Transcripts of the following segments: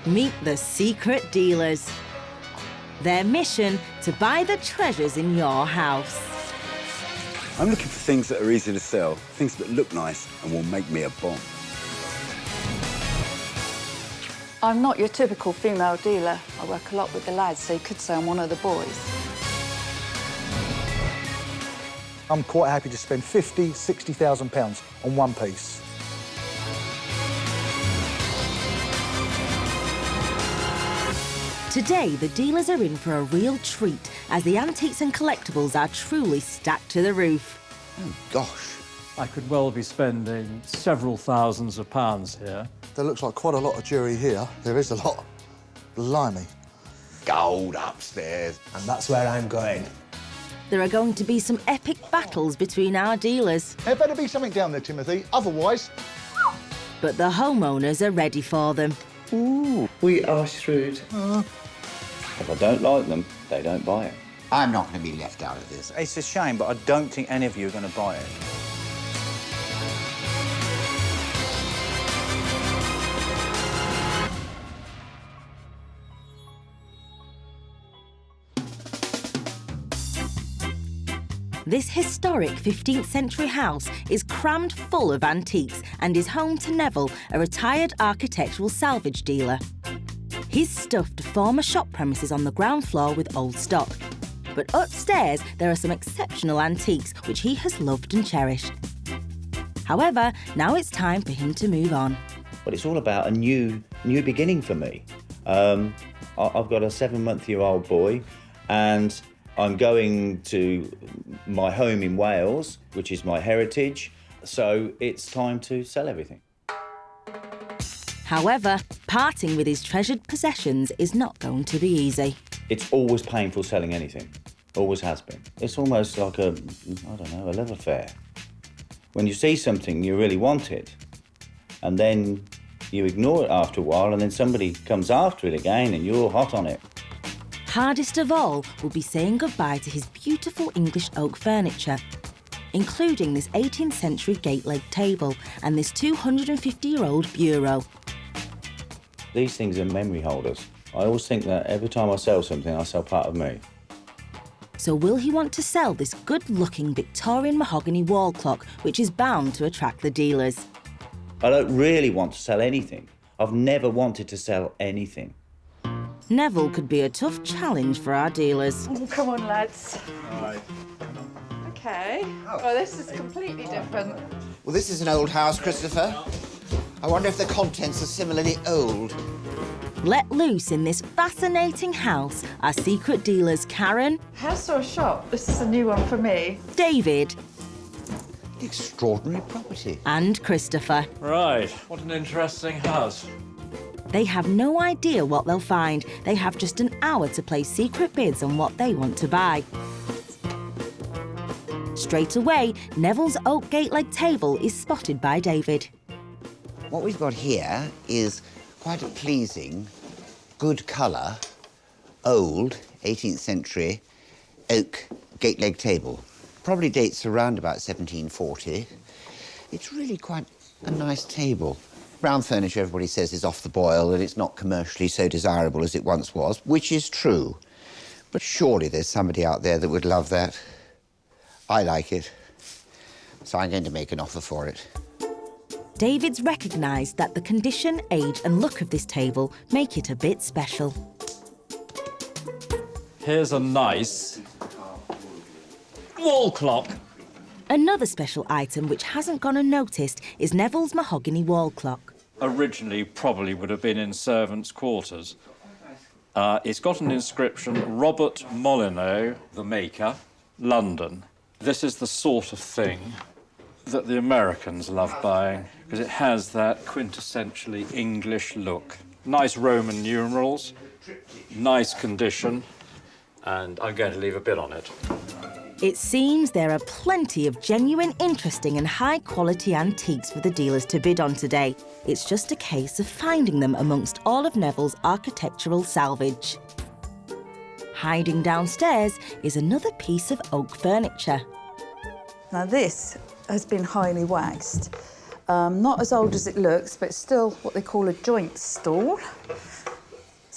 Meet the secret dealers. Their mission, to buy the treasures in your house. I'm looking for things that are easy to sell, things that look nice and will make me a bomb. I'm not your typical female dealer. I work a lot with the lads, so you could say I'm one of the boys. I'm quite happy to spend £50,000, £60,000 on one piece. Today, the dealers are in for a real treat as the antiques and collectibles are truly stacked to the roof. Oh, gosh. I could well be spending several thousands of pounds here. There looks like quite a lot of jewellery here. There is a lot. Blimey. Gold upstairs. And that's where I'm going. There are going to be some epic battles between our dealers. There better be something down there, Timothy. Otherwise... But the homeowners are ready for them. Ooh, we are shrewd. If I don't like them, they don't buy it. I'm not going to be left out of this. It's a shame, but I don't think any of you are going to buy it. This historic 15th century house is crammed full of antiques and is home to Neville, a retired architectural salvage dealer. He's stuffed former shop premises on the ground floor with old stock. But upstairs, there are some exceptional antiques which he has loved and cherished. However, now it's time for him to move on. But it's all about a new beginning for me. I've got a 7-month-old boy, and I'm going to my home in Wales, which is my heritage, so it's time to sell everything. However, parting with his treasured possessions is not going to be easy. It's always painful selling anything. Always has been. It's almost like a love affair. When you see something, you really want it, and then you ignore it after a while, and then somebody comes after it again, and you're hot on it. Hardest of all will be saying goodbye to his beautiful English oak furniture, including this 18th century gate-leg table and this 250-year-old bureau. These things are memory holders. I always think that every time I sell something, I sell part of me. So will he want to sell this good-looking Victorian mahogany wall clock, which is bound to attract the dealers? I don't really want to sell anything. I've never wanted to sell anything. Neville could be a tough challenge for our dealers. Oh, come on, lads. All right. OK. Oh, this is completely different. Well, this is an old house, Christopher. I wonder if the contents are similarly old. Let loose in this fascinating house are secret dealers Karen... House or shop? This is a new one for me. David... Extraordinary property. And Christopher. Right, what an interesting house. They have no idea what they'll find. They have just an hour to place secret bids on what they want to buy. Straight away, Neville's oak gate-leg table is spotted by David. What we've got here is quite a pleasing, good colour, old 18th century oak gate-leg table. Probably dates around about 1740. It's really quite a nice table. Brown furniture, everybody says, is off the boil and it's not commercially so desirable as it once was, which is true. But surely there's somebody out there that would love that. I like it, so I'm going to make an offer for it. David's recognised that the condition, age and look of this table make it a bit special. Here's a nice wall clock. Another special item which hasn't gone unnoticed is Neville's mahogany wall clock. Originally probably would have been in servants' quarters. It's got an inscription, Robert Molyneux, the maker, London. This is the sort of thing that the Americans love buying because it has that quintessentially English look. Nice Roman numerals, nice condition, and I'm going to leave a bid on it. It seems there are plenty of genuine, interesting and high-quality antiques for the dealers to bid on today. It's just a case of finding them amongst all of Neville's architectural salvage. Hiding downstairs is another piece of oak furniture. Now, this has been highly waxed. Not as old as it looks, but still what they call a joint stool.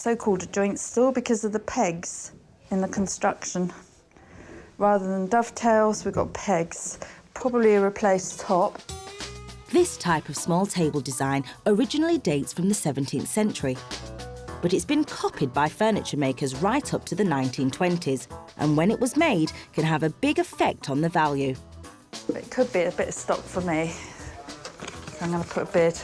so-called a joint stool because of the pegs in the construction. Rather than dovetails, we've got pegs. Probably a replaced top. This type of small table design originally dates from the 17th century, but it's been copied by furniture makers right up to the 1920s, and when it was made, can have a big effect on the value. It could be a bit of stock for me. So I'm going to put a bid.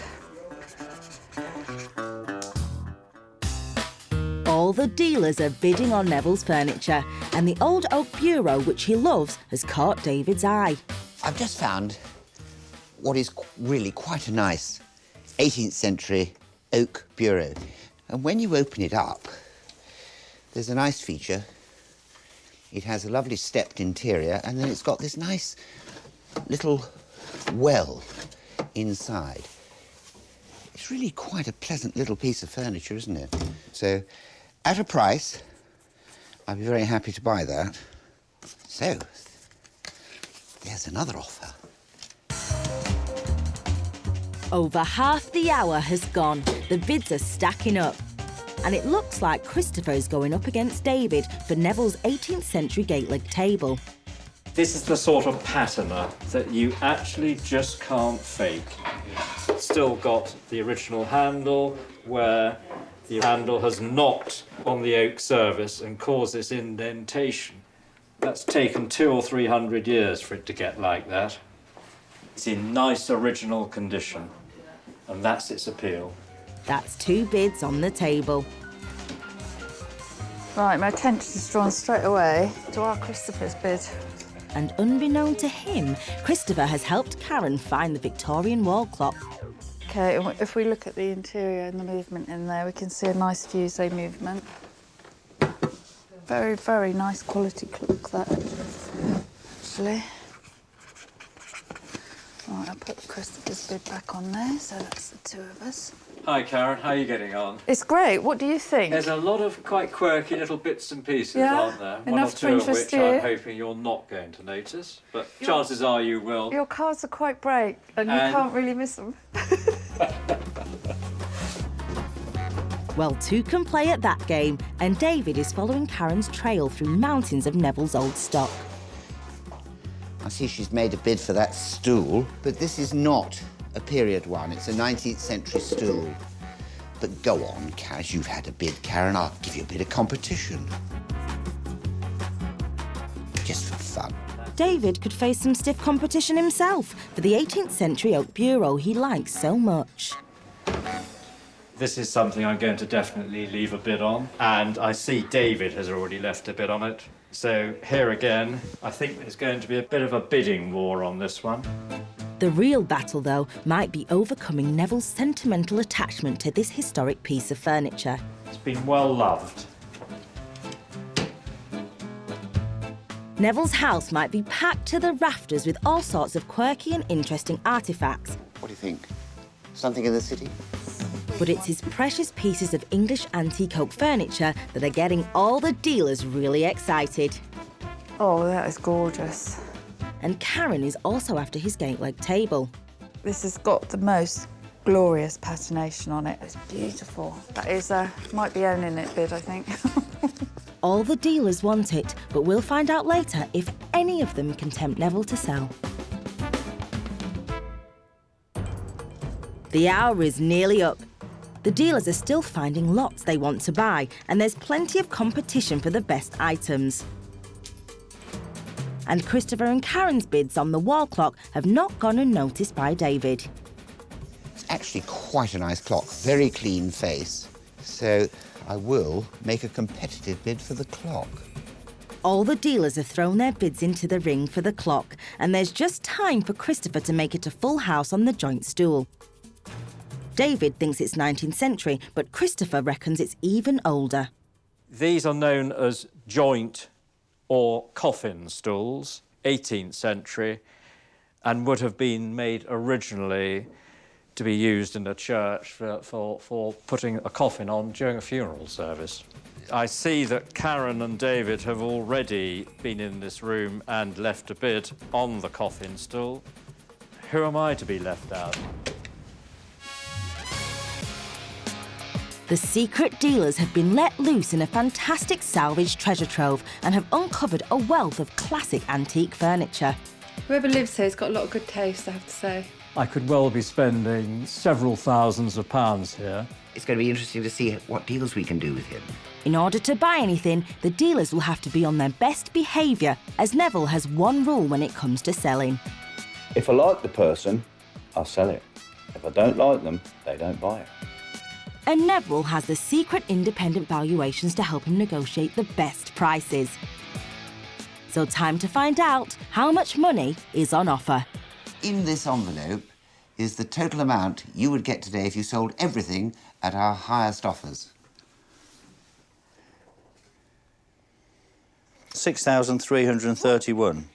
All the dealers are bidding on Neville's furniture, and the old oak bureau, which he loves, has caught David's eye. I've just found what is really quite a nice 18th century oak bureau. And when you open it up, there's a nice feature. It has a lovely stepped interior, and then it's got this nice little well inside. It's really quite a pleasant little piece of furniture, isn't it? So, at a price, I'd be very happy to buy that. So, there's another offer. Over half the hour has gone. The bids are stacking up. And it looks like Christopher is going up against David for Neville's 18th century gate-leg table. This is the sort of patina that you actually just can't fake. It's still got the original handle where the handle has knocked on the oak surface and caused this indentation. That's taken 200 or 300 years for it to get like that. It's in nice original condition, and that's its appeal. That's 2 bids on the table. Right, my attention is drawn straight away to our Christopher's bid. And unbeknown to him, Christopher has helped Karen find the Victorian wall clock. OK, if we look at the interior and the movement in there, we can see a nice fusee movement. Very, very nice quality clock, that, actually. Right, I'll put Christopher's bid back on there, so that's the 2 of us. Hi, Karen. How are you getting on? It's great. What do you think? There's a lot of quite quirky little bits and pieces, Yeah, aren't there? One or enough to two of interest which you. I'm hoping you're not going to notice, but chances are you will. Your cards are quite bright, and you And- can't really miss them. Well, 2 can play at that game, and David is following Karen's trail through mountains of Neville's old stock. I see she's made a bid for that stool, but this is not a period one. It's a 19th century stool. But go on, Kaz, you've had a bid, Karen. I'll give you a bit of competition. Just for fun. David could face some stiff competition himself for the 18th century oak bureau he likes so much. This is something I'm going to definitely leave a bid on, and I see David has already left a bid on it. So here again, I think there's going to be a bit of a bidding war on this one. The real battle, though, might be overcoming Neville's sentimental attachment to this historic piece of furniture. It's been well loved. Neville's house might be packed to the rafters with all sorts of quirky and interesting artefacts, What do you think? Something in the city? but it's his precious pieces of English antique oak furniture that are getting all the dealers really excited. Oh, that is gorgeous. And Karen is also after his gate-leg table. This has got the most glorious patination on it. It's beautiful. That is, might be owning it bid, I think. All the dealers want it, but we'll find out later if any of them can tempt Neville to sell. The hour is nearly up. The dealers are still finding lots they want to buy, and there's plenty of competition for the best items. And Christopher and Karen's bids on the wall clock have not gone unnoticed by David. It's actually quite a nice clock. Very clean face. So I will make a competitive bid for the clock. All the dealers have thrown their bids into the ring for the clock, and there's just time for Christopher to make it a full house on the joint stool. David thinks it's 19th century, but Christopher reckons it's even older. These are known as joint or coffin stools, 18th century, and would have been made originally to be used in a church for putting a coffin on during a funeral service. I see that Karen and David have already been in this room and left a bid on the coffin stool. Who am I to be left out? The secret dealers have been let loose in a fantastic salvage treasure trove and have uncovered a wealth of classic antique furniture. Whoever lives here has got a lot of good taste, I have to say. I could well be spending several thousands of pounds here. It's going to be interesting to see what deals we can do with him. In order to buy anything, the dealers will have to be on their best behaviour, as Neville has one rule when it comes to selling. If I like the person, I'll sell it. If I don't like them, they don't buy it. And Neville has the secret independent valuations to help him negotiate the best prices. So time to find out how much money is on offer. In this envelope is the total amount you would get today if you sold everything at our highest offers. 6,331.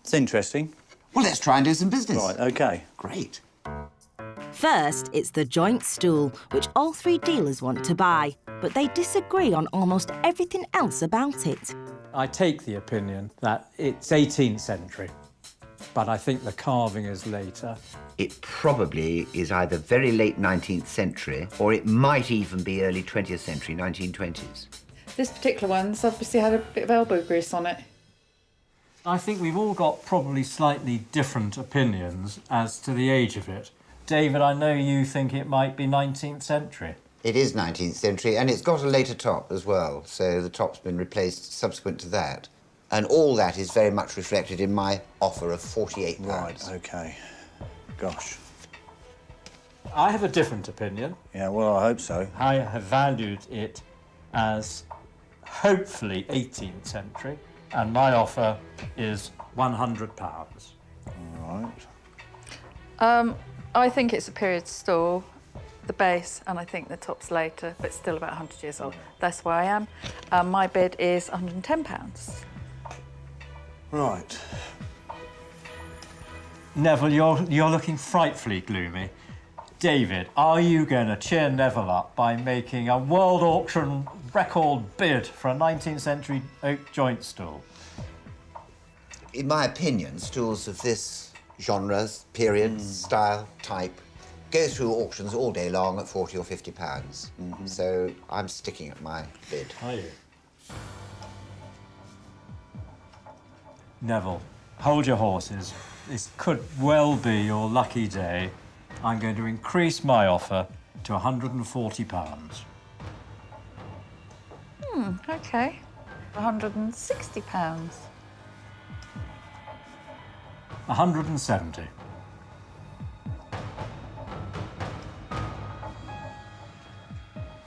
It's interesting. Well, let's try and do some business. Right, OK. Great. First, it's the joint stool, which all three dealers want to buy, but they disagree on almost everything else about it. I take the opinion that it's 18th century, but I think the carving is later. It probably is either very late 19th century or it might even be early 20th century, 1920s. This particular one's obviously had a bit of elbow grease on it. I think we've all got probably slightly different opinions as to the age of it. David, I know you think it might be 19th century. It is 19th century, and it's got a later top as well, so the top's been replaced subsequent to that. And all that is very much reflected in my offer of £48. Right, OK. Gosh. I have a different opinion. Yeah, well, I hope so. I have valued it as hopefully 18th century, and my offer is £100. All right. I think it's a period stool, the base, and I think the top's later, but still about 100 years old. That's where I am. My bid is £110. Right. Neville, you're looking frightfully gloomy. David, are you going to cheer Neville up by making a world auction record bid for a 19th century oak joint stool? In my opinion, stools of this genre, period, style, type, go through auctions all day long at £40 or £50. So I'm sticking at my bid. Are you? Neville, hold your horses. This could well be your lucky day. I'm going to increase my offer to £140. OK. £160. 170.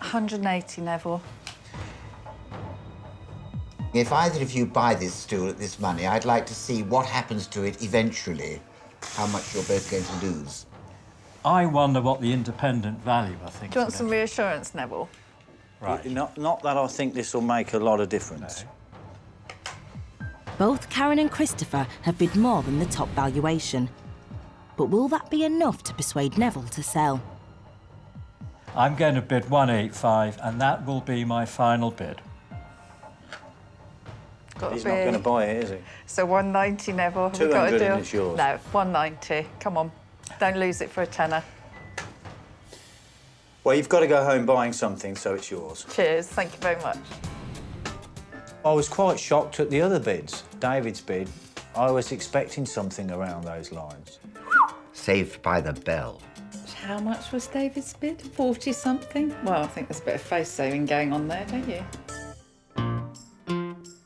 £180, Neville. If either of you buy this stool at this money, I'd like to see what happens to it eventually, how much you're both going to lose. I wonder what the independent valuer thinks. Do you want of some it. reassurance, Neville? Right. Not that I think this will make a lot of difference. No. Both Karen and Christopher have bid more than the top valuation. But will that be enough to persuade Neville to sell? I'm going to bid 185, and that will be my final bid. Got He's to not be. going to buy it, is he? So 190, Neville. Have we 200 got a and deal? it's yours. No, 190. Come on. Don't lose it for a tenner. Well, you've got to go home buying something, so it's yours. Cheers. Thank you very much. I was quite shocked at the other bids. David's bid, I was expecting something around those lines. Saved by the bell. How much was David's bid? 40-something? Well, I think there's a bit of face saving going on there, don't you?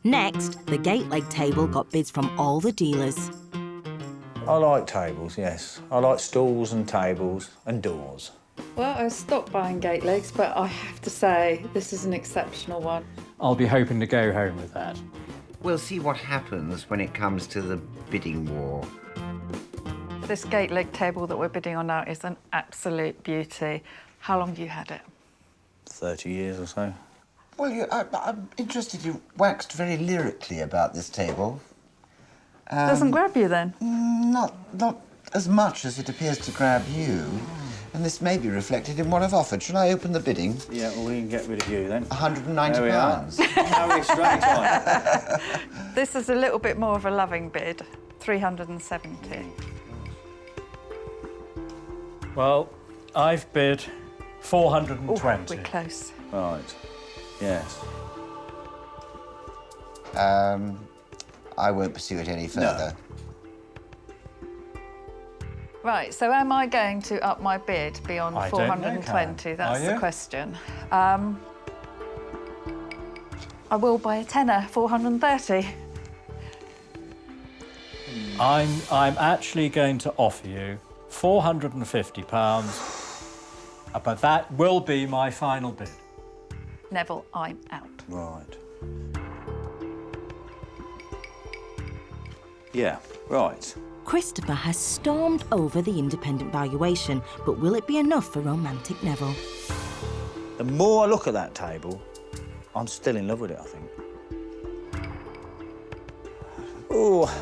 Next, the gate leg table got bids from all the dealers. I like tables, yes. I like stools and tables and doors. Well, I stopped buying gate legs, but I have to say, this is an exceptional one. I'll be hoping to go home with that. We'll see what happens when it comes to the bidding war. This gate leg table that we're bidding on now is an absolute beauty. How long have you had it? 30 years or so. Well, I'm interested. You waxed very lyrically about this table. Doesn't grab you then? Not as much as it appears to grab you. And this may be reflected in what I've offered. Shall I open the bidding? Yeah, well, we can get rid of you then. £190. There we are. How are we straight on? This is a little bit more of a loving bid, 370. Well, I've bid 420. We're close. Right. Yes. I won't pursue it any further. Right, so am I going to up my bid beyond I don't know, 420? Karen. That's Are the you? question. I will buy a tenner, 430. I'm actually going to offer you £450, but that will be my final bid. Neville, I'm out. Right. Yeah, right. Christopher has stormed over the independent valuation, but will it be enough for romantic Neville? The more I look at that table, I'm still in love with it, I think. Oh,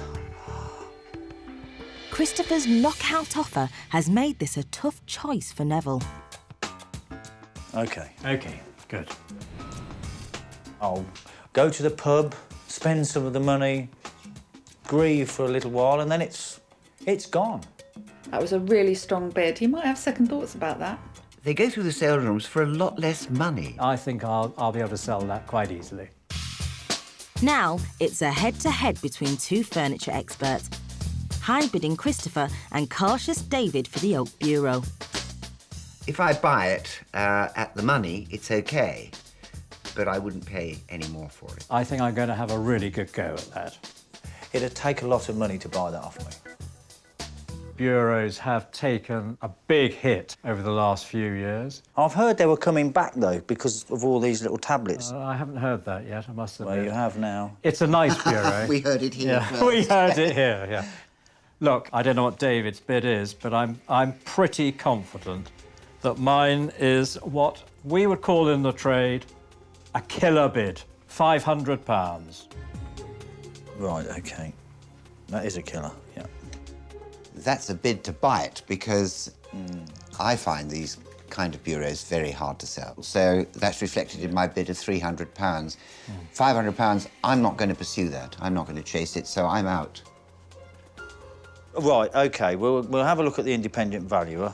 Christopher's knockout offer has made this a tough choice for Neville. OK. OK, good. I'll go to the pub, spend some of the money, grieve for a little while, and then it's gone. That was a really strong bid. You might have second thoughts about that. They go through the sale rooms for a lot less money. I think I'll be able to sell that quite easily. Now, it's a head-to-head between two furniture experts. High-bidding Christopher and cautious David for the Oak Bureau. If I buy it at the money, it's OK. But I wouldn't pay any more for it. I think I'm going to have a really good go at that. It'd take a lot of money to buy that off me. Bureaus have taken a big hit over the last few years. I've heard they were coming back, though, because of all these little tablets. I haven't heard that yet, I must admit. Well, you have now. It's a nice bureau. We heard it here Yeah, first. we heard it here, yeah. Look, I don't know what David's bid is, but I'm pretty confident that mine is what we would call in the trade a killer bid, £500. Right, OK. That is a killer, yeah. That's a bid to buy it, because I find these kind of bureaus very hard to sell. So that's reflected in my bid of £300. £500, I'm not going to pursue that. I'm not going to chase it, so I'm out. Right, OK. We'll have a look at the independent valuer.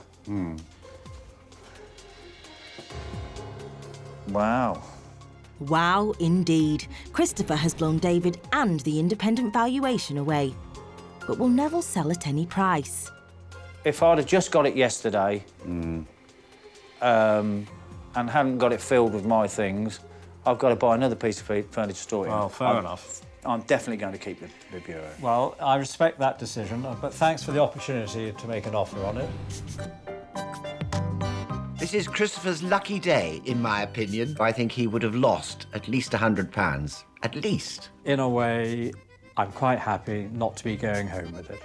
Wow. Wow, indeed. Christopher has blown David and the independent valuation away. But will Neville sell at any price? If I'd have just got it yesterday and hadn't got it filled with my things, I've got to buy another piece of furniture store. Well, fair enough. I'm definitely going to keep the bureau. Well, I respect that decision, but thanks for the opportunity to make an offer on it. This is Christopher's lucky day, in my opinion. I think he would have lost at least £100. At least. In a way, I'm quite happy not to be going home with it.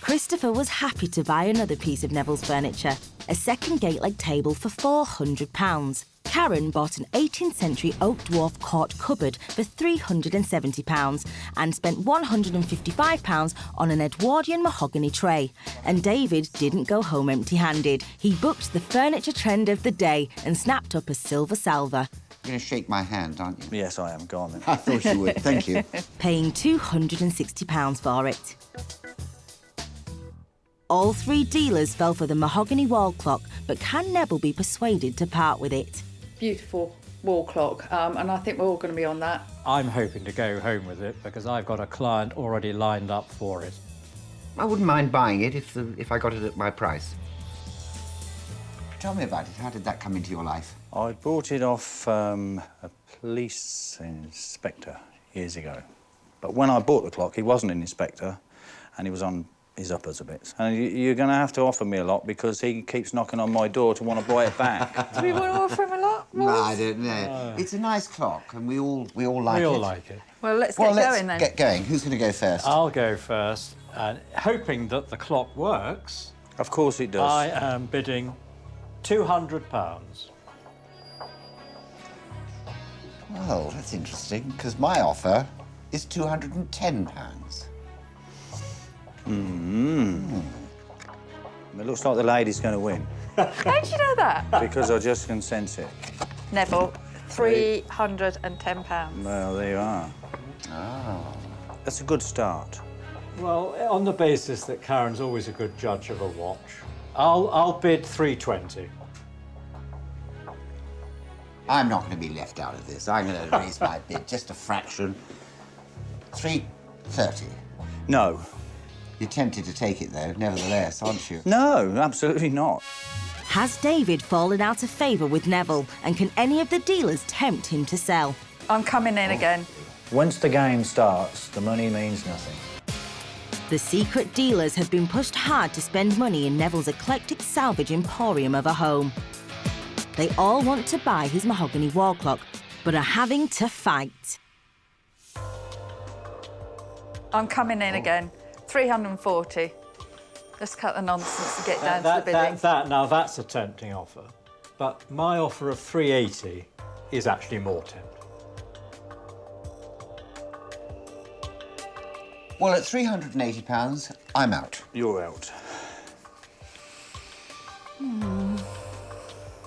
Christopher was happy to buy another piece of Neville's furniture, a second gate-leg table for £400. Karen bought an 18th century oak dwarf court cupboard for £370 and spent £155 on an Edwardian mahogany tray. And David didn't go home empty-handed. He booked the furniture trend of the day and snapped up a silver salver. You're going to shake my hand, aren't you? Yes, I am. Go on, then. I thought you would. Thank you. Paying £260 for it. All three dealers fell for the mahogany wall clock, but can Neville be persuaded to part with it? Beautiful wall clock, and I think we're all going to be on that. I'm hoping to go home with it because I've got a client already lined up for it. I wouldn't mind buying it if I got it at my price. Tell me about it. How did that come into your life? I bought it off a police inspector years ago. But when I bought the clock, he wasn't an inspector, and he was on his uppers a bit. And you're going to have to offer me a lot because he keeps knocking on my door to want to buy it back. Do we want to offer him a lot? No, I don't know. It's a nice clock, and we all like it. We all like it. Well, let's get going then. Get going. Who's going to go first? I'll go first, and hoping that the clock works, Of course it does. I am bidding £200. Well, that's interesting, because my offer is £210. It looks like the lady's going to win How did you know that? because I just can sense it. Neville, £310. Well, there you are. That's a good start. Well, on the basis that Karen's always a good judge of a watch, I'll bid £320. I'm not going to be left out of this. I'm going to raise my bid just a fraction. 330. No. You're tempted to take it, though, nevertheless, aren't you? No, absolutely not. Has David fallen out of favour with Neville, and can any of the dealers tempt him to sell? I'm coming in again. Once the game starts, the money means nothing. The secret dealers have been pushed hard to spend money in Neville's eclectic salvage emporium of a home. They all want to buy his mahogany wall clock, but are having to fight. I'm coming in again. 340. Let's cut the nonsense and get down to the bidding. Now that's a tempting offer. But my offer of 380 is actually more tempting. Well, at £380, I'm out. You're out.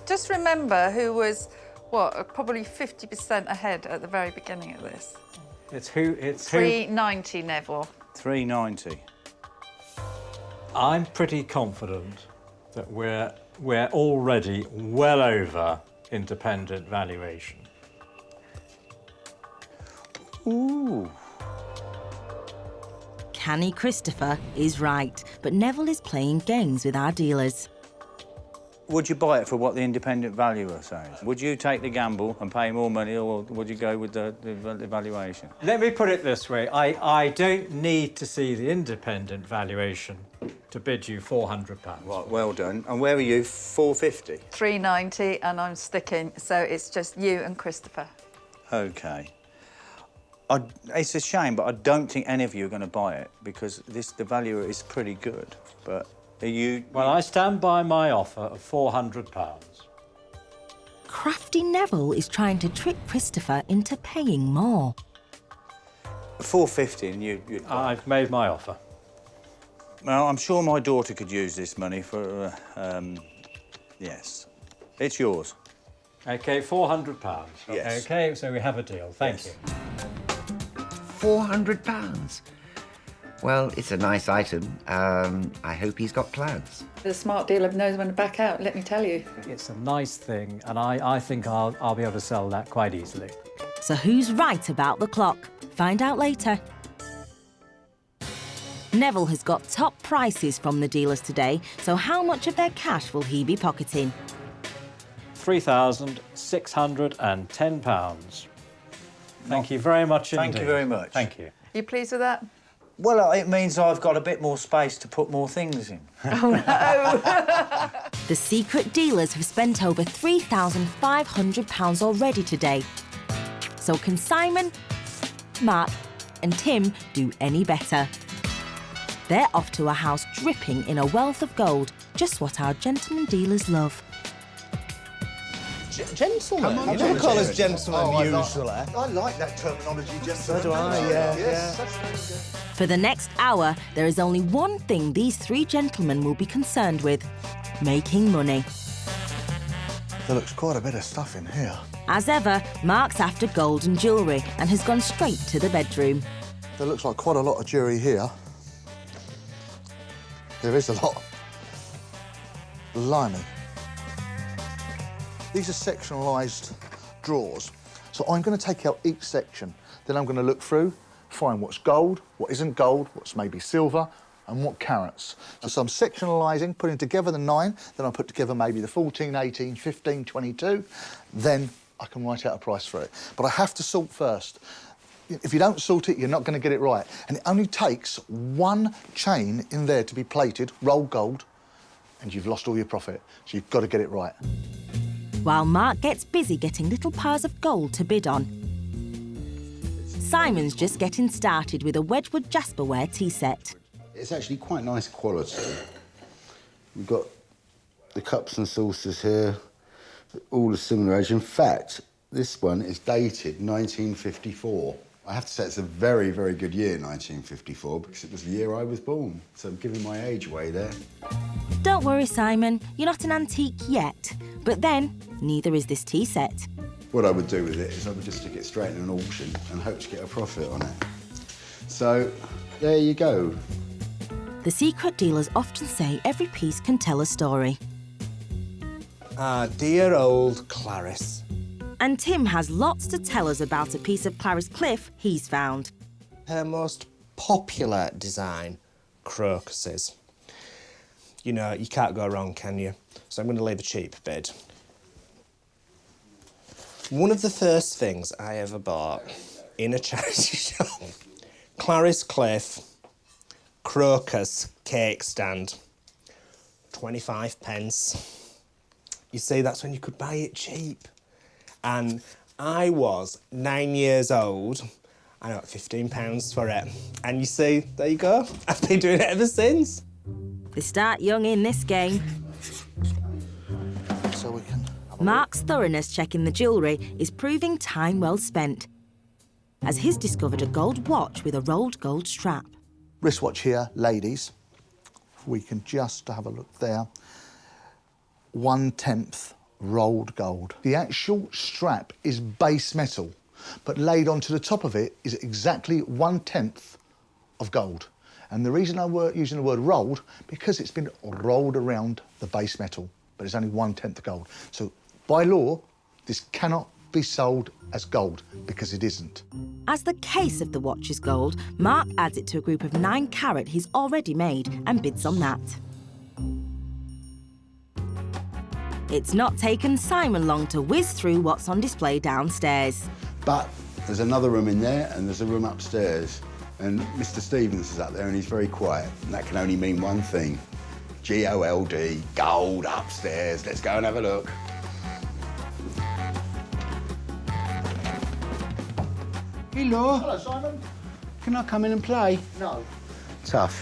Just remember who was, what, probably 50% ahead at the very beginning of this. It's who. 390, Neville. 390. I'm pretty confident that we're already well over independent valuation. Ooh. Canny Christopher is right, but Neville is playing games with our dealers. Would you buy it for what the independent valuer says? Would you take the gamble and pay more money, or would you go with the valuation? Let me put it this way. I don't need to see the independent valuation to bid you £400. Right, well done. And where are you? 450? 390, and I'm sticking, so it's just you and Christopher. OK. It's a shame, but I don't think any of you are going to buy it, because the valuer is pretty good. But are you... Well, I stand by my offer of £400. Crafty Neville is trying to trick Christopher into paying more. 450 and you'd buy. I've made my offer. Well, I'm sure my daughter could use this money for... yes. It's yours. OK, £400. Yes. OK, so we have a deal. Thank you. £400? Well, it's a nice item. I hope he's got plans. The smart dealer knows when to back out, let me tell you. It's a nice thing, and I think I'll be able to sell that quite easily. So who's right about the clock? Find out later. Neville has got top prices from the dealers today, so how much of their cash will he be pocketing? £3,610. Thank you very much indeed. Thank you very much. Thank you. You pleased with that? Well, it means I've got a bit more space to put more things in. The secret dealers have spent over £3,500 already today. So can Simon, Mark and Tim do any better? They're off to a house dripping in a wealth of gold, just what our gentlemen dealers love. Gentlemen? I never call us gentlemen usually. I like that terminology, gentlemen. So do I, yeah. That's very good. For the next hour, there is only one thing these three gentlemen will be concerned with: making money. There looks quite a bit of stuff in here. As ever, Mark's after gold and jewellery and has gone straight to the bedroom. There looks like quite a lot of jewellery here. There is a lot. Blimey. These are sectionalised drawers. So I'm going to take out each section. Then I'm going to look through, find what's gold, what isn't gold, what's maybe silver, and what carats. So I'm sectionalising, putting together the 9, then I'll put together maybe the 14, 18, 15, 22. Then I can write out a price for it. But I have to sort first. If you don't sort it, you're not going to get it right. And it only takes one chain in there to be plated, rolled gold, and you've lost all your profit. So you've got to get it right. While Mark gets busy getting little piles of gold to bid on, Simon's just getting started with a Wedgwood Jasperware tea set. It's actually quite nice quality. We've got the cups and saucers here, all a similar age. In fact, this one is dated 1954. I have to say it's a very, very good year, 1954, because it was the year I was born. So I'm giving my age away there. Don't worry, Simon, you're not an antique yet. But then, neither is this tea set. What I would do with it is I would just stick it straight in an auction and hope to get a profit on it. So, there you go. The secret dealers often say every piece can tell a story. Ah, dear old Clarice. And Tim has lots to tell us about a piece of Clarice Cliff he's found. Her most popular design, crocuses. You know, you can't go wrong, can you? So I'm going to leave a cheap bid. One of the first things I ever bought in a charity shop, Clarice Cliff crocus cake stand, 25p. You see, that's when you could buy it cheap. And I was 9 years old. I got £15 for it. And you see, there you go. I've been doing it ever since. They start young in this game. So we can... Mark's thoroughness checking the jewellery is proving time well spent, as he's discovered a gold watch with a rolled gold strap. Wristwatch here, ladies. We can just have a look there. 1/10 rolled gold. The actual strap is base metal, but laid onto the top of it is exactly 1/10 of gold. And the reason I'm using the word rolled, because it's been rolled around the base metal, but it's only 1/10 gold. So by law, this cannot be sold as gold, because it isn't. As the case of the watch is gold, Mark adds it to a group of 9 carat he's already made and bids on that. It's not taken Simon long to whiz through what's on display downstairs. But there's another room in there and there's a room upstairs. And Mr. Stevens is up there and he's very quiet. And that can only mean one thing. G-O-L-D, gold upstairs. Let's go and have a look. Hello. Hello, Simon. Can I come in and play? No, Tough.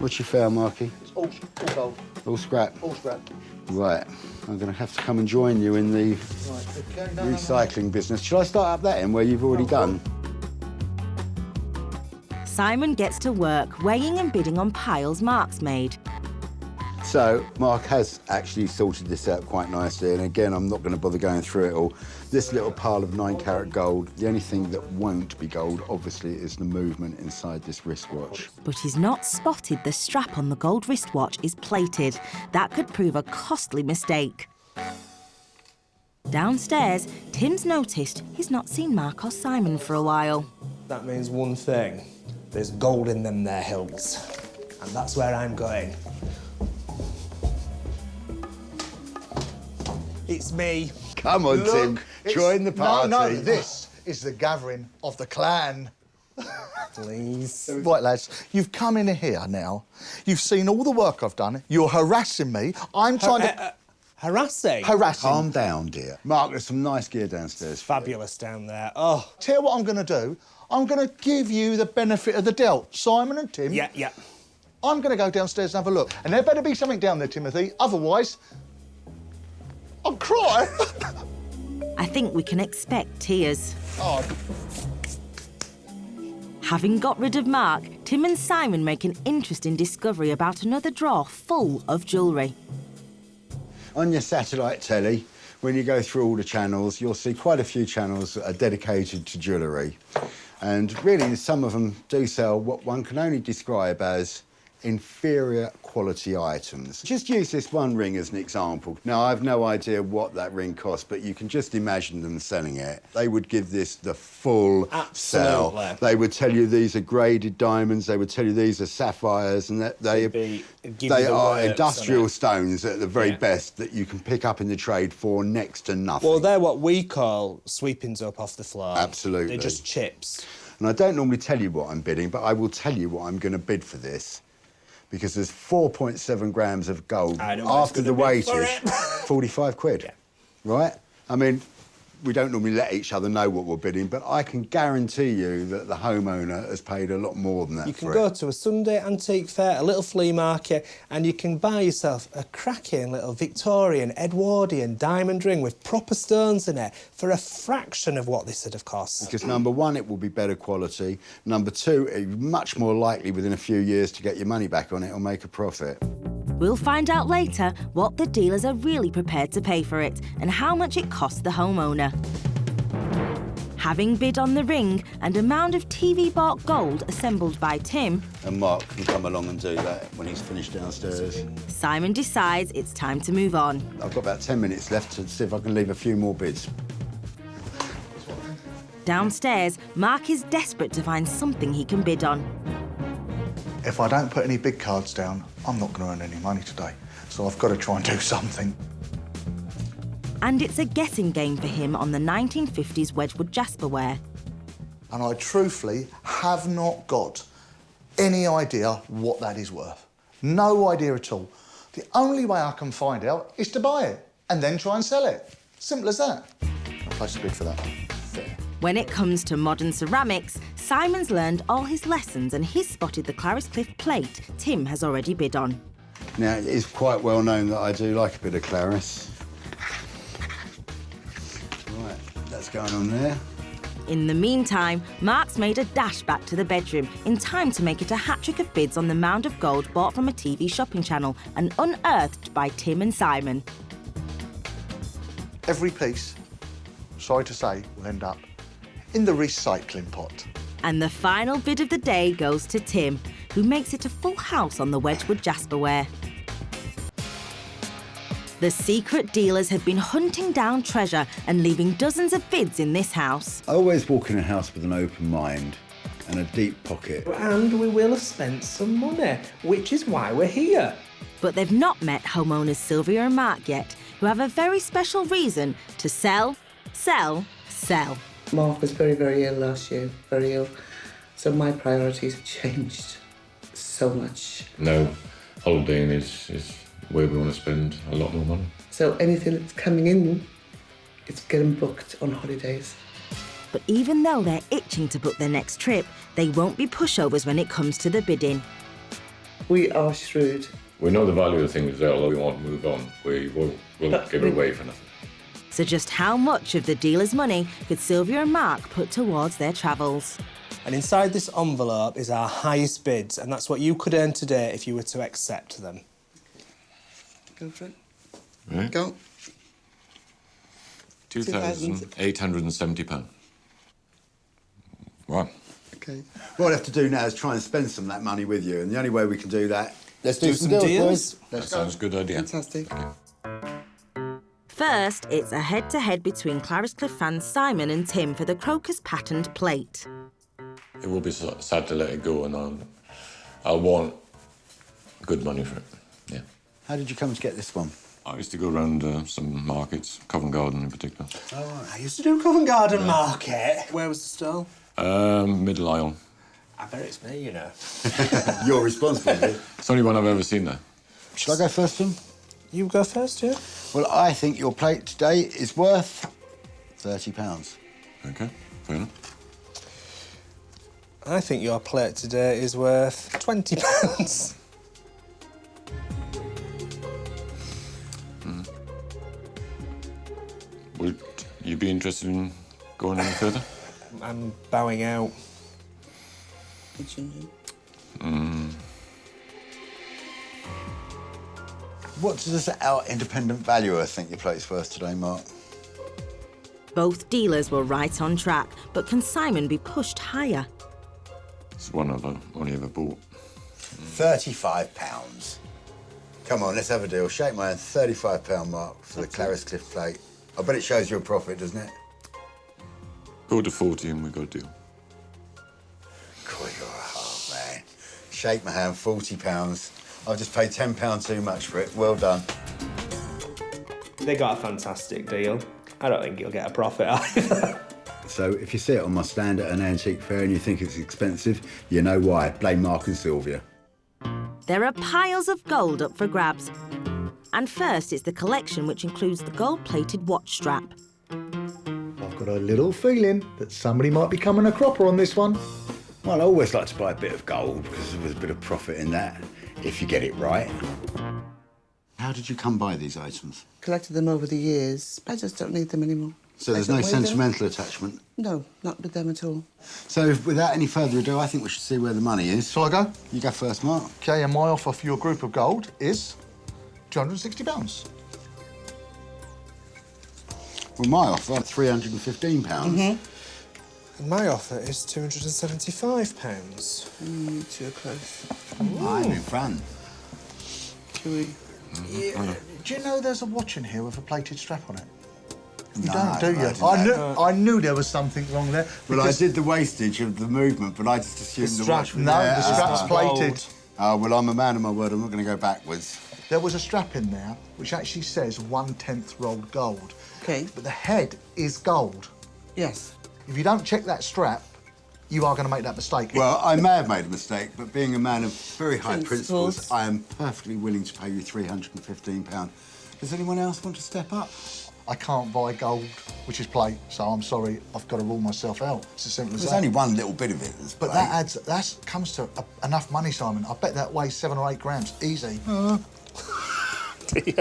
What you found, Marky? it's all gold, All scrap? all scrap. Right. I'm going to have to come and join you in the Right, okay, no, recycling business. Shall I start up that end where you've already done? Simon gets to work weighing and bidding on piles Mark's made. So, Mark has actually sorted this out quite nicely, and again, I'm not going to bother going through it all. This little pile of 9 carat gold, the only thing that won't be gold, obviously, is the movement inside this wristwatch. But he's not spotted the strap on the gold wristwatch is plated. That could prove a costly mistake. Downstairs, Tim's noticed he's not seen Mark or Simon for a while. That means one thing. There's gold in them there hills. And that's where I'm going. It's me. Come on, Look, Tim, join the party. No, this is the gathering of the clan. Please. Right, lads, you've come in here now. You've seen all the work I've done. You're harassing me. I'm trying to... Harassing? Harassing. Calm down, dear. Mark, there's some nice gear downstairs. Fabulous down there. Oh. Tell you what I'm going to do. I'm going to give you the benefit of the doubt. Simon and Tim. Yeah, yeah. I'm going to go downstairs and have a look. And there better be something down there, Timothy. Otherwise, I'll cry. I think we can expect tears. Oh. Having got rid of Mark, Tim and Simon make an interesting discovery about another drawer full of jewellery. On your satellite telly, when you go through all the channels, you'll see quite a few channels that are dedicated to jewellery. And really, some of them do sell what one can only describe as inferior quality items. Just use this one ring as an example. Now, I've no idea what that ring cost, but you can just imagine them selling it. They would give this the full sell. Absolutely. They would tell you these are graded diamonds, they would tell you these are sapphires, and that they are industrial stones at the very best that you can pick up in the trade for next to nothing. Well, they're what we call sweepings up off the floor. Absolutely. They're just chips. And I don't normally tell you what I'm bidding, but I will tell you what I'm going to bid for this. Because there's 4.7 grams of gold after the weightage, 45 quid, right? I mean, we don't normally let each other know what we're bidding, but I can guarantee you that the homeowner has paid a lot more than that You can go to a Sunday antique fair, a little flea market, and you can buy yourself a cracking little Victorian, Edwardian diamond ring with proper stones in it for a fraction of what this would have cost. Because number one, it will be better quality. Number two, it's much more likely within a few years to get your money back on it or make a profit. We'll find out later what the dealers are really prepared to pay for it and how much it costs the homeowner. Having bid on the ring and a mound of TV-bought gold assembled by Tim... And Mark can come along and do that when he's finished downstairs. Simon decides it's time to move on. I've got about 10 minutes left to see if I can leave a few more bids. Downstairs, Mark is desperate to find something he can bid on. If I don't put any big cards down, I'm not going to earn any money today. So I've got to try and do something. And it's a guessing game for him on the 1950s Wedgwood Jasperware. And I truthfully have not got any idea what that is worth. No idea at all. The only way I can find out is to buy it and then try and sell it. Simple as that. I'll place a bid for that one. Fair. When it comes to modern ceramics, Simon's learned all his lessons and he's spotted the Clariscliffe plate Tim has already bid on. Now, it is quite well known that I do like a bit of Claris. Right, that's going on there. In the meantime, Mark's made a dash back to the bedroom in time to make it a hat-trick of bids on the mound of gold bought from a TV shopping channel and unearthed by Tim and Simon. Every piece, sorry to say, will end up in the recycling pot. And the final bid of the day goes to Tim, who makes it a full house on the Wedgwood Jasperware. The secret dealers have been hunting down treasure and leaving dozens of bids in this house. I always walk in a house with an open mind and a deep pocket. And we will have spent some money, which is why we're here. But they've not met homeowners Sylvia and Mark yet, who have a very special reason to sell, sell, sell. Mark was very, very ill last year, very ill. So my priorities have changed so much. No, holidaying is where we want to spend a lot more money. So anything that's coming in, it's getting booked on holidays. But even though they're itching to book their next trip, they won't be pushovers when it comes to the bidding. We are shrewd. We know the value of things there, although we want to move on. We'll give it away for nothing. So just how much of the dealer's money could Sylvia and Mark put towards their travels? And inside this envelope is our highest bids, and that's what you could earn today if you were to accept them. Go for it. Right. Go. £2,870. Wow. Okay. What I have to do now is try and spend some of that money with you, and the only way we can do that... Let's do some deals. That sounds a good idea. Fantastic. First, it's a head-to-head between Clariscliffe fans Simon and Tim for the Crocus patterned plate. It will be sad to let it go, and I'll want good money for it. Yeah. How did you come to get this one? I used to go around some markets, Covent Garden in particular. Oh, I used to do Covent Garden Market. Where was the stall? Middle Aisle. I bet it's me, you know. You're responsible, Vic. It's the only one I've ever seen there. Shall I go first, Tim? You go first, yeah? Well, I think your plate today is worth £30. Okay, fair enough. I think your plate today is worth £20. Would you be interested in going any further? I'm bowing out. What does our independent valuer think your plate's worth today, Mark? Both dealers were right on track, but can Simon be pushed higher? It's one I've only ever bought. £35. Come on, let's have a deal. Shake my hand, £35 mark for the Clariscliffe plate. I bet it shows you a profit, doesn't it? Go to 40 and we got a deal. God, you're a hard man. Shake my hand, £40. I've just paid £10 too much for it. Well done. They got a fantastic deal. I don't think you'll get a profit either. So if you see it on my stand at an antique fair and you think it's expensive, you know why. Blame Mark and Sylvia. There are piles of gold up for grabs. And first, it's the collection, which includes the gold-plated watch strap. I've got a little feeling that somebody might be coming a cropper on this one. Well, I always like to buy a bit of gold because there's a bit of profit in that, if you get it right. How did you come by these items? Collected them over the years, but I just don't need them anymore. So there's I no don't wear them. sentimental attachment? No, not with them at all. So without any further ado, I think we should see where the money is. Shall I go? You go first, Mark. OK, and my offer for your group of gold is £260. Well, my offer, £315. And my offer is £275. Too close. I'm in front. Should we? Yeah, do you know there's a watch in here with a plated strap on it? You No, don't, do you? I didn't. I knew there was something wrong there. Well, I because did the wastage of the movement, but I just assumed the watch was No, there. the strap's plated. Oh, well, I'm a man of my word. I'm not going to go backwards. There was a strap in there which actually says 1/10 rolled gold. Okay. But the head is gold. Yes. If you don't check that strap, you are going to make that mistake. Well, I may have made a mistake, but being a man of very high Principles. principles, I am perfectly willing to pay you £315. Does anyone else want to step up? I can't buy gold, which is plate, so I'm sorry, I've got to rule myself out. It's as simple as There's that. only one little bit of it that's But plate. that comes to enough money, Simon. I bet that weighs 7 or 8 grams, easy. Dear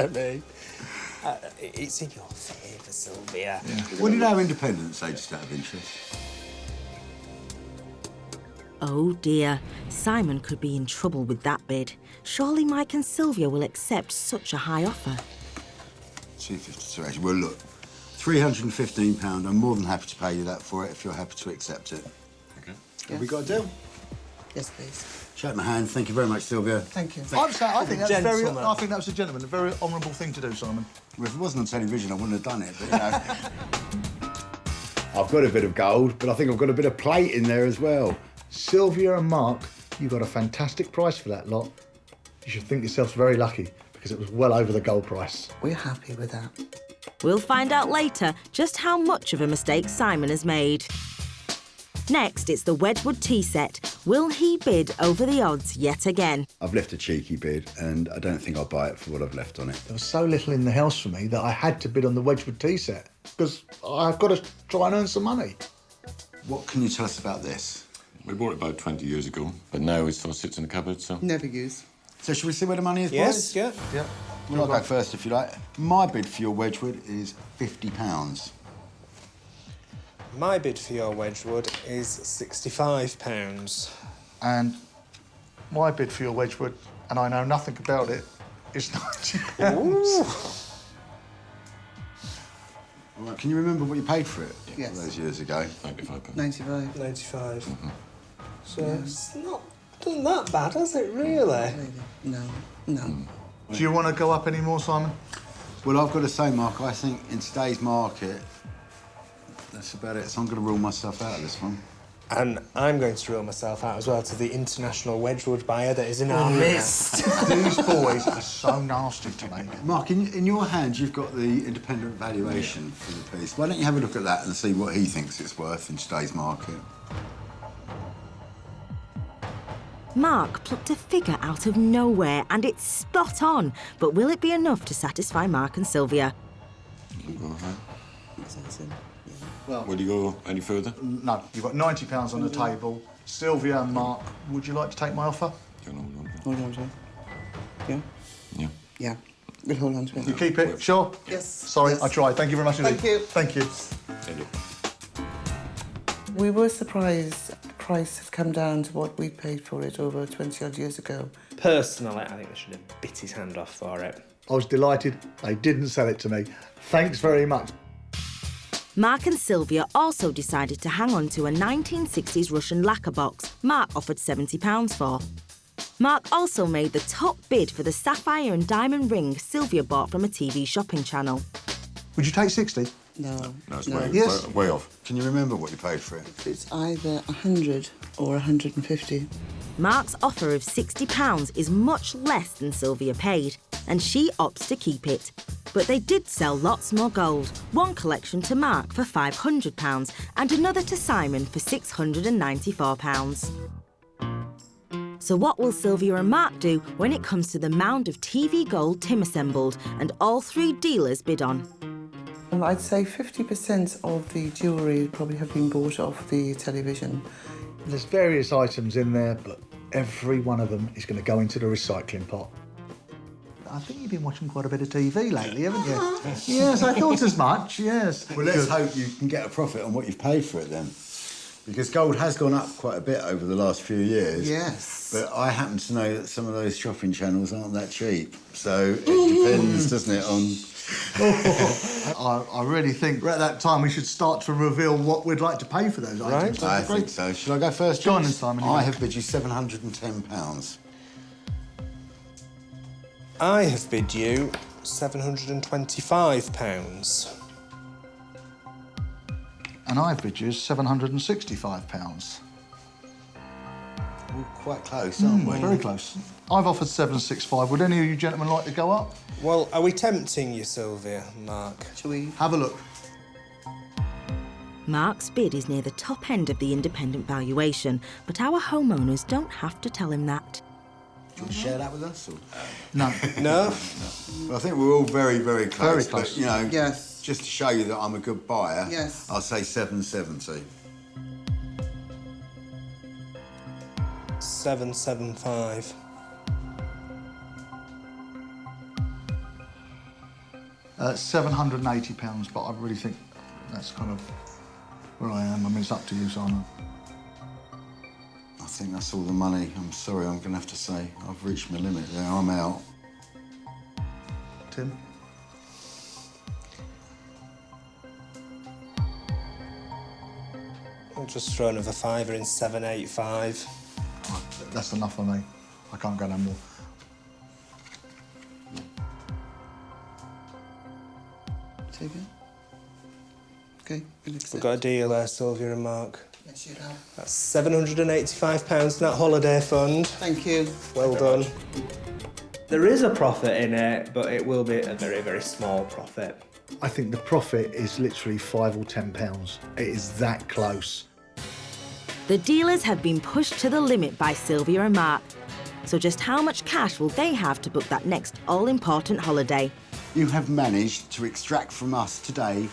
me. It's in your favour, Sylvia. What did our independents say, just out of interest? Oh dear, Simon could be in trouble with that bid. Surely Mike and Sylvia will accept such a high offer. 252, actually. Well, look, £315. I'm more than happy to pay you that for it if you're happy to accept it. Okay. Have we got a deal? Yes, please. Shake my hand. Thank you very much, Sylvia. Thank you. I think that's very. Gentleman. I think that was a gentleman. A very honourable thing to do, Simon. Well, if it wasn't on television, I wouldn't have done it, but, you know. I've got a bit of gold, but I think I've got a bit of plate in there as well. Sylvia and Mark, you got a fantastic price for that lot. You should think yourselves very lucky because it was well over the gold price. We're happy with that. We'll find out later just how much of a mistake Simon has made. Next, it's the Wedgwood tea set. Will he bid over the odds yet again? I've left a cheeky bid, and I don't think I'll buy it for what I've left on it. There was so little in the house for me that I had to bid on the Wedgwood tea set because I've got to try and earn some money. What can you tell us about this? We bought it about 20 years ago, but now it sort of sits in the cupboard, so... Never used. So should we see where the money is, Yes, boys? yeah. Yeah. Well, I'll go first if you like. My bid for your Wedgwood is £50. My bid for your Wedgwood is £65. And my bid for your Wedgwood, and I know nothing about it, is £90. All right, can you remember what you paid for it Yes. those years ago? £95. 95. 95. So it's not done that bad, has it, really? No, no. Do you want to go up any more, Simon? Well, I've got to say, Mark, I think in today's market, that's about it. So I'm going to rule myself out of this one. And I'm going to rule myself out as well to the international Wedgwood buyer that is in our midst. These boys are so nasty to me. Mark, in your hand, you've got the independent valuation for the piece. Why don't you have a look at that and see what he thinks it's worth in today's market? Mark plucked a figure out of nowhere and it's spot on. But will it be enough to satisfy Mark and Sylvia? Well, Will you go any further? no, you've got £90 on the table. Sylvia and Mark, would you like to take my offer? Don't know. Hold on to it. Yeah? Yeah. Yeah. We'll hold on to it. You keep it? Sure? Yes. Sorry, Yes. I tried. Thank you very much indeed. Thank you. Thank you. Thank you. We were surprised the price had come down to what we paid for it over 20-odd years ago. Personally, I think they should have bit his hand off for it. I was delighted they didn't sell it to me. Thanks very much. Mark and Sylvia also decided to hang on to a 1960s Russian lacquer box Mark offered £70 for. Mark also made the top bid for the sapphire and diamond ring Sylvia bought from a TV shopping channel. Would you take 60? No. No, it's no. Yes. way off. Can you remember what you paid for it? It's either 100 or 150. Mark's offer of £60 is much less than Sylvia paid, and she opts to keep it. But they did sell lots more gold, one collection to Mark for £500 and another to Simon for £694. So what will Sylvia and Mark do when it comes to the mound of TV gold Tim assembled and all three dealers bid on? I'd say 50% of the jewellery probably have been bought off the television. There's various items in there, but every one of them is going to go into the recycling pot. I think you've been watching quite a bit of TV lately, haven't you? Yes, I thought as much, yes. Well, let's hope you can get a profit on what you've paid for it then. Because gold has gone up quite a bit over the last few years. Yes. But I happen to know that some of those shopping channels aren't that cheap. So it depends, doesn't it, on... I really think we're at that time we should start to reveal what we'd like to pay for those items. I That'd be think great. so. Shall I go first, Go on James? then, Simon, you I go. have bid you £710. I have bid you £725. And I bid you £765. We're quite close, aren't we? Very close. I've offered 765. Would any of you gentlemen like to go up? Well, are we tempting you, Sylvia, Mark? Shall we have a look? Mark's bid is near the top end of the independent valuation, but our homeowners don't have to tell him that. Do you want to share that with us? Or? No. No? Well, I think we're all very, very close. Very close. But, you know, Yes. just to show you that I'm a good buyer, Yes. I'll say 770. 775. £780, but I really think that's kind of where I am. I mean, it's up to you, Simon. I think that's all the money. I'm sorry, I'm going to have to say I've reached my limit there. I'm out. Tim? I'll just throw another fiver in 785. Oh, that's enough for me. I can't go no more. Take it. Okay, we'll accept. We've got a deal there, Sylvia and Mark. Yes, you have. That's £785 in that holiday fund. Thank you. Well done. There is a profit in it, but it will be a very, very small profit. I think the profit is literally £5 or £10. It is that close. The dealers have been pushed to the limit by Sylvia and Mark. So just how much cash will they have to book that next all-important holiday? You have managed to extract from us today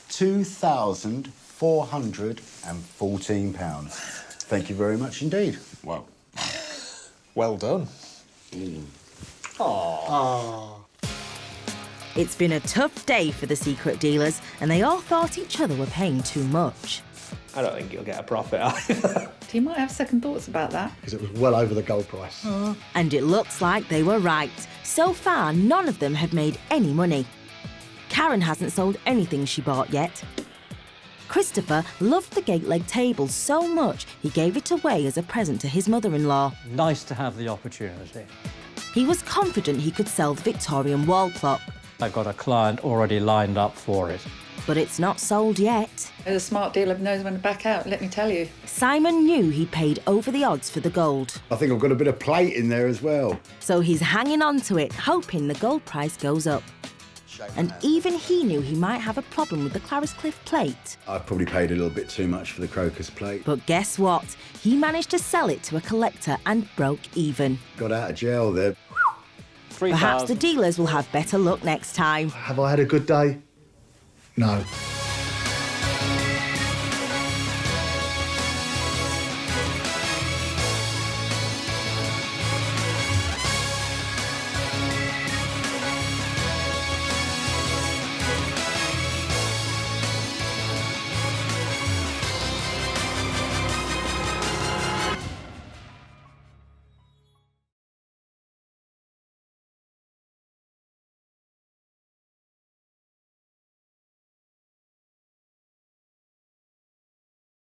£2,414. Thank you very much indeed. Wow. Well done. It's been a tough day for the secret dealers, and they all thought each other were paying too much. I don't think you'll get a profit either. You might have second thoughts about that. Because it was well over the gold price. And it looks like they were right. So far, none of them have made any money. Karen hasn't sold anything she bought yet. Christopher loved the gate leg table so much he gave it away as a present to his mother-in-law. Nice to have the opportunity. He was confident he could sell the Victorian wall clock, I've got a client already lined up for it. but it's not sold yet. A smart dealer knows when to back out, let me tell you. Simon knew he paid over the odds for the gold, I think I've got a bit of plate in there as well. so he's hanging on to it, hoping the gold price goes up. And even he knew he might have a problem with the Clariscliffe plate. I probably paid a little bit too much for the crocus plate. But guess what? He managed to sell it to a collector and broke even. Got out of jail there. Perhaps the dealers will have better luck next time. Have I had a good day? No.